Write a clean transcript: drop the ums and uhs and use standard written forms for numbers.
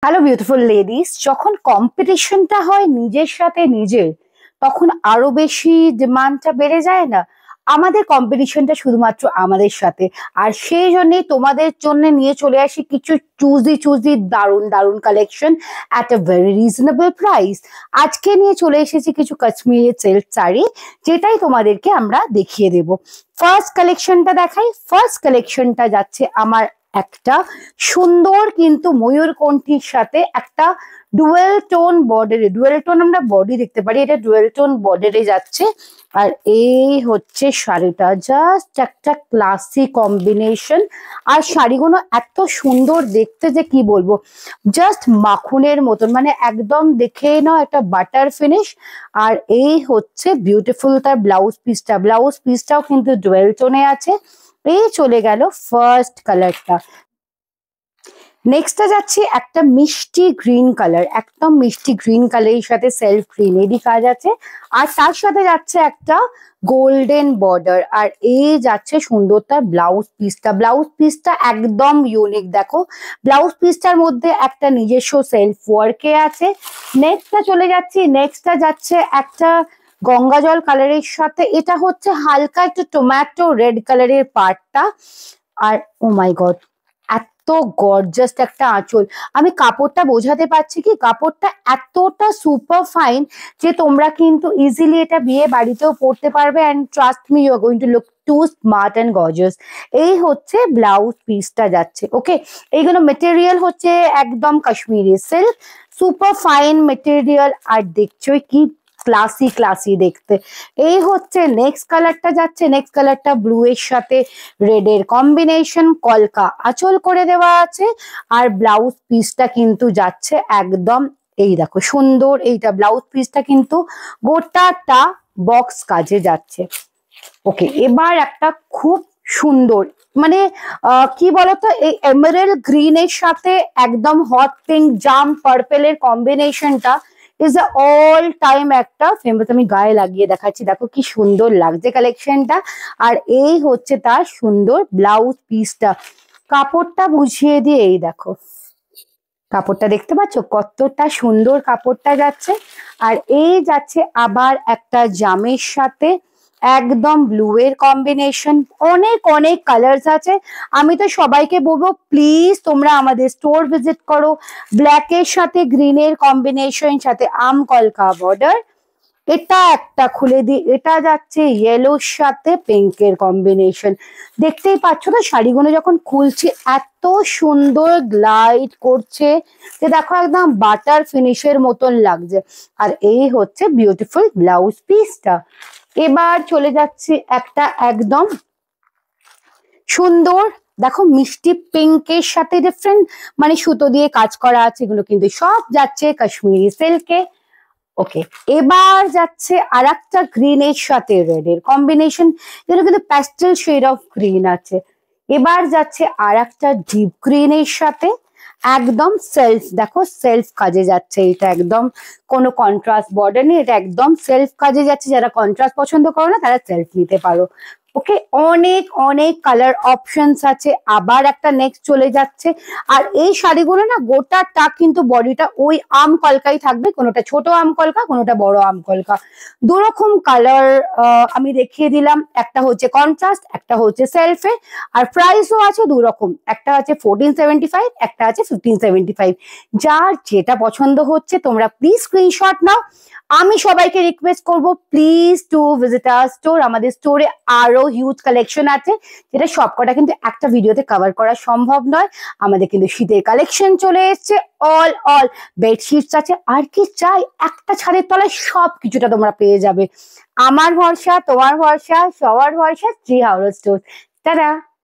Hello beautiful ladies, যখন কম্পিটিশনটা হয় নিজের সাথে নিজের, তখন আরো বেশি ডিমান্ডটা বেড়ে যায় না? আমাদের কম্পিটিশনটা শুধুমাত্র আমাদের সাথে, আর সেই জন্যই তোমাদের জন্য নিয়ে চলে আসি কিছু চুজি চুজি দারুণ দারুণ collection at a very reasonable price. আজকে নিয়ে চলে এসেছি কিছু কাশ্মীরি সিল্ক শাড়ি, যেটাই তোমাদেরকে আমরা দেখিয়ে দেব। ফার্স্ট কালেকশনটা দেখাই। ফার্স্ট কালেকশনটা যাচ্ছে আমার একটা সুন্দর কিন্তু ময়ূরকণ্ঠীর সাথে একটা ডুয়েল টোন বর্ডারে, ডুয়েল টোন আমরা বডি দেখতে পারি, এটা ডুয়েল টোন বর্ডারে যাচ্ছে। আর এই হচ্ছে শাড়িটা, জাস্ট একটা ক্লাসি কম্বিনেশন। আর শাড়িগুলো এত সুন্দর দেখতে যে কি বলবো, জাস্ট মাখনের মতন, মানে একদম দেখে নাও একটা বাটার ফিনিশ। আর এই হচ্ছে বিউটিফুল তার ব্লাউজ পিসটা, ব্লাউজ পিসটাও কিন্তু ডুয়েল টোনে আছে। এই চলে গেল ফার্স্ট কালারটা। নেক্সটটা যাচ্ছে একটা মিষ্টি গ্রিন কালার, একদম মিষ্টি গ্রিন কালারের সাথে সেলফ গ্রিন এরই কাজ আছে। আর তার সাথে যাচ্ছে একটা গোল্ডেন বর্ডার। আর এই যাচ্ছে সুন্দর তার ব্লাউজ পিসটা, ব্লাউজ পিসটা একদম ইউনিক। দেখো ব্লাউজ পিসটার মধ্যে একটা নিজস্ব সেলফ ওয়ার্কে আছে। নেক্সটটা চলে যাচ্ছি, নেক্সটটা যাচ্ছে একটা গঙ্গা জল কালারের সাথে, এটা হচ্ছে হালকা একটু টমেটো রেড কালারের পার্টটা। আর ও মাই গড, এত গর্জাস একটা আঁচল। আমি কাপড়টা বোঝাতে পারছি কি, কাপড়টা এতটা সুপার ফাইন যে তোমরা কিন্তু ইজিলি এটা বিয়ে বাড়িতেও পরতে পারবে। And trust me, you are going to look too smart and gorgeous. এই হচ্ছে ব্লাউজ পিসটা যাচ্ছে। ওকে, এইগুলো মেটেরিয়াল হচ্ছে একদম Kashmiri silk, super fine material. আর দেখছোই কি ক্লাসি ক্লাসি দেখতে। এই হচ্ছে নেক্সট কালারটা যাচ্ছে, নেক্সট কালারটা ব্লু এর সাথে রেড এর কম্বিনেশন, কলকা আঁচল করে দেওয়া আছে। আর ব্লাউজ পিসটা কিন্তু যাচ্ছে একদম, এই দেখো সুন্দর, এইটা ব্লাউজ পিসটা কিন্তু গোটাটা বক্স কাজে যাচ্ছে। ওকে, এবার একটা খুব সুন্দর, মানে কি বলতো, এই এমারেল্ড গ্রিন এর সাথে একদম হট পিঙ্ক জাম পার্পেল এর কম্বিনেশনটা ইজ আ অল টাইম একটা ফেমাস। আমি গায়ে লাগিয়ে দেখাচ্ছি, দেখো কি সুন্দর লাগছে কালেকশনটা। আর এই হচ্ছে তার সুন্দর ব্লাউজ পিসটা। কাপড়টা বুঝিয়ে দিয়ে, এই দেখো কাপড়টা দেখতে পাচ্ছ কতটা সুন্দর কাপড়টা যাচ্ছে। আর এই যাচ্ছে আবার একটা জামের সাথে একদম ব্লু এর কম্বিনেশন। অনেক অনেক কালার্স আছে। আমি তো সবাইকে বলবো প্লিজ তোমরা আমাদের স্টোর ভিজিট করো। ব্ল্যাক এর সাথে গ্রিন এর কম্বিনেশন, সাথে আম কলকা বর্ডার। এটা একটা খুলে দিই, এটা যাচ্ছে ইয়েলোর সাথে পিঙ্কের কম্বিনেশন। দেখতেই পাচ্ছ তো শাড়িগুলো যখন খুলছি এত সুন্দর গ্লাইড করছে যে দেখো একদম বাটার ফিনিশের মতন লাগছে। আর এই হচ্ছে বিউটিফুল ব্লাউজ পিসটা। এবার চলে যাচ্ছি একটা একদম সুন্দর, দেখো মিষ্টি পিঙ্কের সাথে ডিফারেন্ট, মানে সুতো দিয়ে কাজ করা আছে, এগুলো কিন্তু সব যাচ্ছে কাশ্মীরি সিল্কে। ওকে, এবার যাচ্ছে আর একটা গ্রিন এর সাথে রেড এর কম্বিনেশন, যেটা কিন্তু প্যাস্টেল শেড অফ গ্রিন আছে। এবার যাচ্ছে আর একটা ডিপ গ্রিন এর সাথে একদম সেলফ, দেখো সেলফ কাজে যাচ্ছে। এটা একদম কোনো কন্ট্রাস্ট বর্ডার নেই, এটা একদম সেলফ কাজে যাচ্ছে। যারা কন্ট্রাস্ট পছন্দ করো না তারা সেলফ নিতে পারো। ওকে, অনেক অনেক কালার অপশনস আছে। আবার একটা নেক্সট চলে যাচ্ছে। আর এই শাড়িগুলো না গোটাটা কিন্তু বডিটা ওই আম কলকাই থাকবে, কোনোটা ছোট আম কলকা, কোনোটা বড় আম কলকা। দুরকম কালার আমি দেখিয়ে দিলাম, একটা হচ্ছে কন্ট্রাস্ট, একটা হচ্ছে সেলফে। আর প্রাইসও আছে দুরকম, একটা আছে 1475, একটা আছে 1575। যার যেটা পছন্দ হচ্ছে তোমরা প্লিজ স্ক্রিনশট নাও। আমি সবাইকে রিকোয়েস্ট করব please to visit our store. আমাদের স্টোরে আরো হিউজ কালেকশন আছে, যেটা সবকটা কিন্তু একটা ভিডিওতে কভার করা সম্ভব নয়। আমাদের কিন্তু শীতের কালেকশন চলে এসছে, অল বেডশিটস আছে। আর কি চাই, একটা ছাদের তলায় সব কিছুটা তোমরা পেয়ে যাবে। আমার ভরসা, তোমার ভরসা, সবার ভরসা শ্রী হাওড়া স্টোর। টাটা।